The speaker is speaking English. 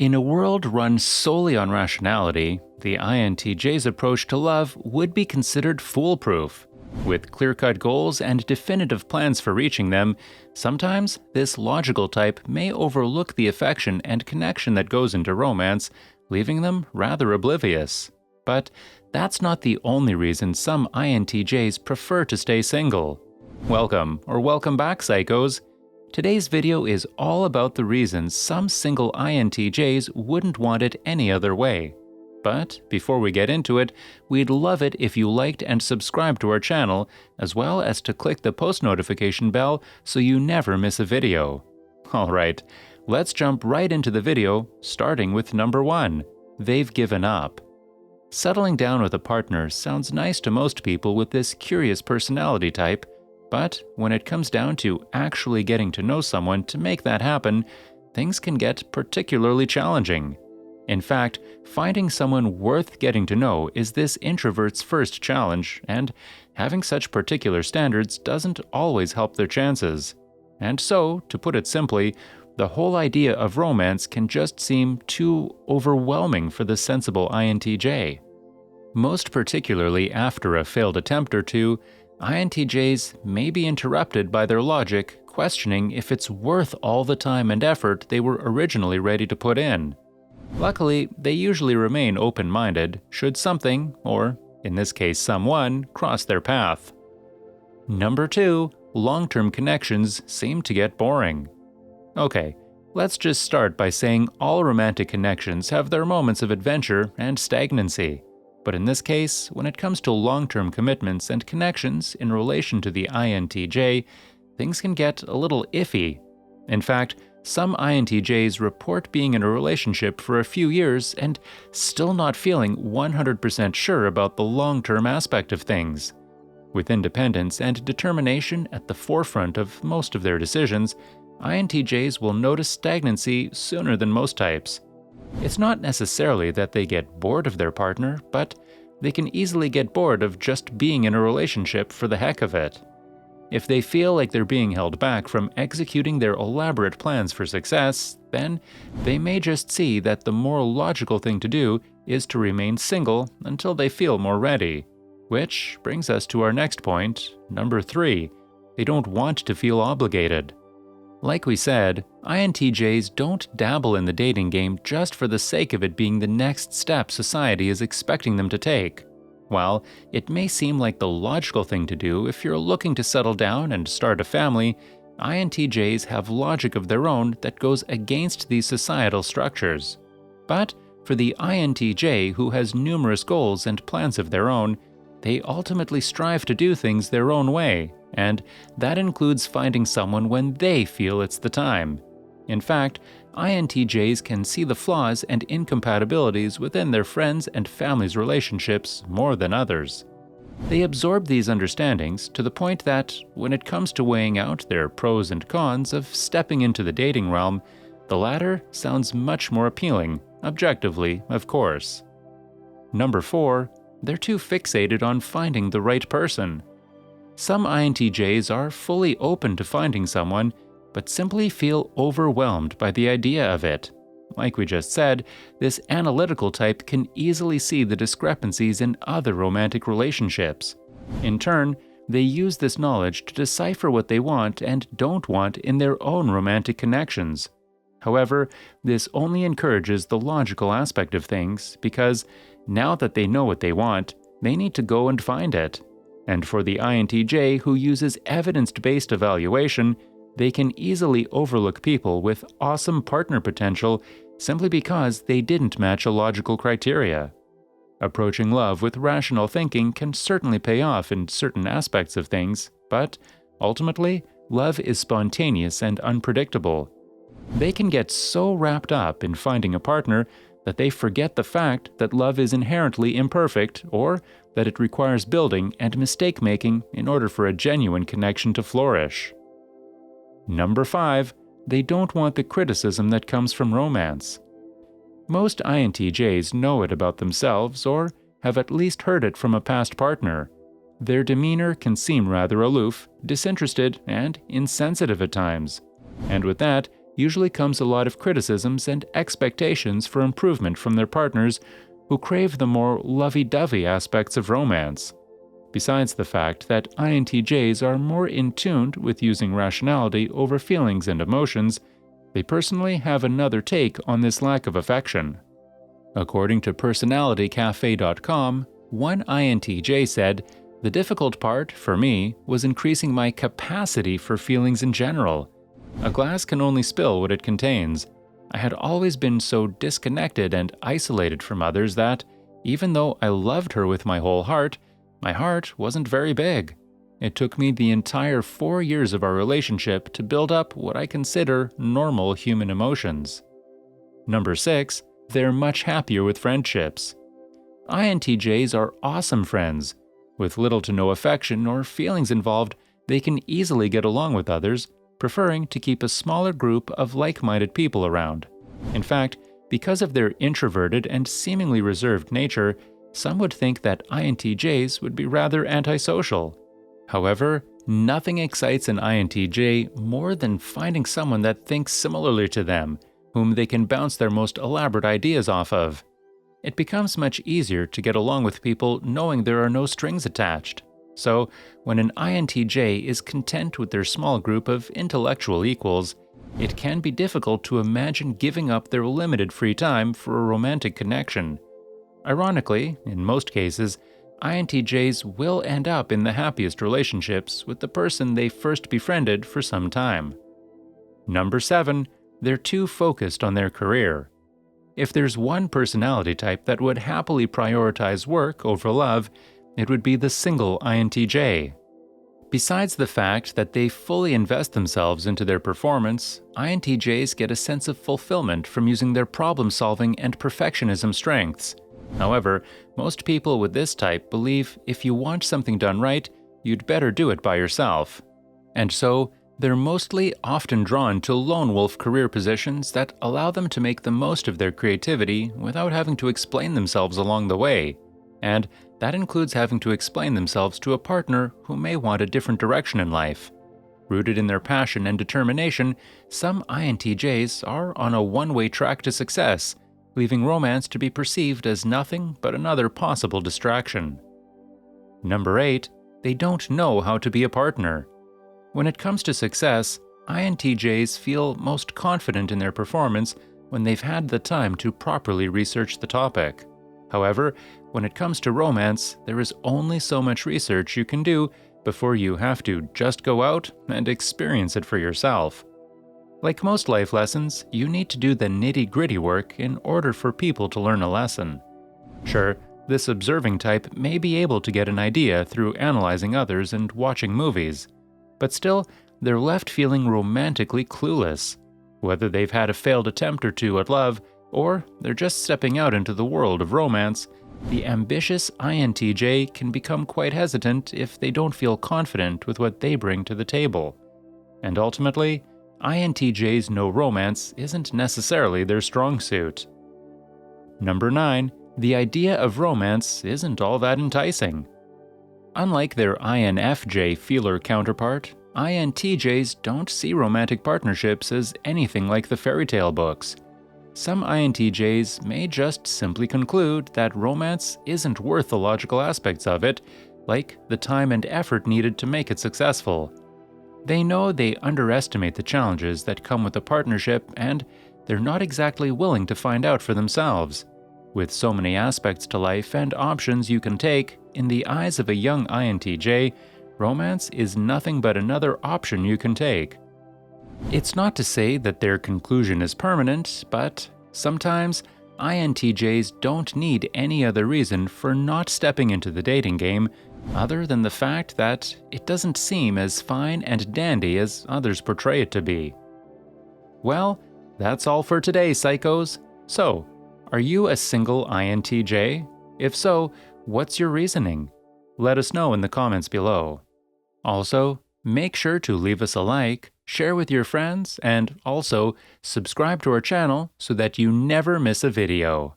In a world run solely on rationality, the INTJ's approach to love would be considered foolproof. With clear-cut goals and definitive plans for reaching them, sometimes this logical type may overlook the affection and connection that goes into romance, leaving them rather oblivious. But that's not the only reason some INTJs prefer to stay single. Welcome back, psychos! Today's video is all about the reasons some single INTJs wouldn't want it any other way. But before we get into it, we'd love it if you liked and subscribed to our channel, as well as to click the post notification bell so you never miss a video. Alright, let's jump right into the video, starting with number 1. They've given up. Settling down with a partner sounds nice to most people with this curious personality type, but when it comes down to actually getting to know someone to make that happen, things can get particularly challenging. In fact, finding someone worth getting to know is this introvert's first challenge, and having such particular standards doesn't always help their chances. And so, to put it simply, the whole idea of romance can just seem too overwhelming for the sensible INTJ. Most particularly after a failed attempt or two, INTJs may be interrupted by their logic, questioning if it's worth all the time and effort they were originally ready to put in. Luckily, they usually remain open-minded should something, or in this case someone, cross their path. Number 2. Long-term connections seem to get boring. Okay, let's just start by saying all romantic connections have their moments of adventure and stagnancy. But in this case, when it comes to long-term commitments and connections in relation to the INTJ, things can get a little iffy. In fact, some INTJs report being in a relationship for a few years and still not feeling 100% sure about the long-term aspect of things. With independence and determination at the forefront of most of their decisions, INTJs will notice stagnancy sooner than most types. It's not necessarily that they get bored of their partner, but they can easily get bored of just being in a relationship for the heck of it. If they feel like they're being held back from executing their elaborate plans for success, then they may just see that the more logical thing to do is to remain single until they feel more ready. Which brings us to our next point, number 3. They don't want to feel obligated. Like we said, INTJs don't dabble in the dating game just for the sake of it being the next step society is expecting them to take. While it may seem like the logical thing to do if you're looking to settle down and start a family, INTJs have logic of their own that goes against these societal structures. But for the INTJ who has numerous goals and plans of their own, they ultimately strive to do things their own way, and that includes finding someone when they feel it's the time. In fact, INTJs can see the flaws and incompatibilities within their friends' and family's relationships more than others. They absorb these understandings to the point that, when it comes to weighing out their pros and cons of stepping into the dating realm, the latter sounds much more appealing, objectively, of course. Number 4. They're too fixated on finding the right person. Some INTJs are fully open to finding someone, but simply feel overwhelmed by the idea of it. Like we just said, this analytical type can easily see the discrepancies in other romantic relationships. In turn, they use this knowledge to decipher what they want and don't want in their own romantic connections. However, this only encourages the logical aspect of things because, now that they know what they want, they need to go and find it. And for the INTJ who uses evidence-based evaluation, they can easily overlook people with awesome partner potential simply because they didn't match a logical criteria. Approaching love with rational thinking can certainly pay off in certain aspects of things, but ultimately, love is spontaneous and unpredictable. They can get so wrapped up in finding a partner that they forget the fact that love is inherently imperfect or that it requires building and mistake-making in order for a genuine connection to flourish. Number 5. They don't want the criticism that comes from romance. Most INTJs know it about themselves or have at least heard it from a past partner. Their demeanor can seem rather aloof, disinterested, and insensitive at times. And with that, usually comes a lot of criticisms and expectations for improvement from their partners who crave the more lovey-dovey aspects of romance. Besides the fact that INTJs are more in tune with using rationality over feelings and emotions, they personally have another take on this lack of affection. According to PersonalityCafe.com, one INTJ said, "The difficult part, for me, was increasing my capacity for feelings in general. A glass can only spill what it contains. I had always been so disconnected and isolated from others that, even though I loved her with my whole heart, my heart wasn't very big. It took me the entire 4 years of our relationship to build up what I consider normal human emotions." Number 6. They're much happier with friendships. INTJs are awesome friends. With little to no affection or feelings involved, they can easily get along with others, preferring to keep a smaller group of like-minded people around. In fact, because of their introverted and seemingly reserved nature, some would think that INTJs would be rather antisocial. However, nothing excites an INTJ more than finding someone that thinks similarly to them, whom they can bounce their most elaborate ideas off of. It becomes much easier to get along with people knowing there are no strings attached. So, when an INTJ is content with their small group of intellectual equals, it can be difficult to imagine giving up their limited free time for a romantic connection. Ironically, in most cases, INTJs will end up in the happiest relationships with the person they first befriended for some time. Number 7. They're too focused on their career. If there's one personality type that would happily prioritize work over love, it would be the single INTJ. Besides the fact that they fully invest themselves into their performance, INTJs get a sense of fulfillment from using their problem-solving and perfectionism strengths. However, most people with this type believe if you want something done right, you'd better do it by yourself. And so, they're mostly often drawn to lone wolf career positions that allow them to make the most of their creativity without having to explain themselves along the way. And that includes having to explain themselves to a partner who may want a different direction in life. Rooted in their passion and determination, some INTJs are on a one-way track to success, leaving romance to be perceived as nothing but another possible distraction. Number 8. They don't know how to be a partner. When it comes to success, INTJs feel most confident in their performance when they've had the time to properly research the topic. However, when it comes to romance, there is only so much research you can do before you have to just go out and experience it for yourself. Like most life lessons, you need to do the nitty-gritty work in order for people to learn a lesson. Sure, this observing type may be able to get an idea through analyzing others and watching movies, but still, they're left feeling romantically clueless. Whether they've had a failed attempt or two at love, or they're just stepping out into the world of romance, the ambitious INTJ can become quite hesitant if they don't feel confident with what they bring to the table. And ultimately, INTJs know romance isn't necessarily their strong suit. Number 9. The idea of romance isn't all that enticing. Unlike their INFJ feeler counterpart, INTJs don't see romantic partnerships as anything like the fairy tale books. Some INTJs may just simply conclude that romance isn't worth the logical aspects of it, like the time and effort needed to make it successful. They know they underestimate the challenges that come with a partnership, and they're not exactly willing to find out for themselves. With so many aspects to life and options you can take, in the eyes of a young INTJ, romance is nothing but another option you can take. It's not to say that their conclusion is permanent, but sometimes INTJs don't need any other reason for not stepping into the dating game other than the fact that it doesn't seem as fine and dandy as others portray it to be. Well, that's all for today, psychos. So, are you a single INTJ? If so, what's your reasoning? Let us know in the comments below. Also, make sure to leave us a like, share with your friends, and also subscribe to our channel so that you never miss a video.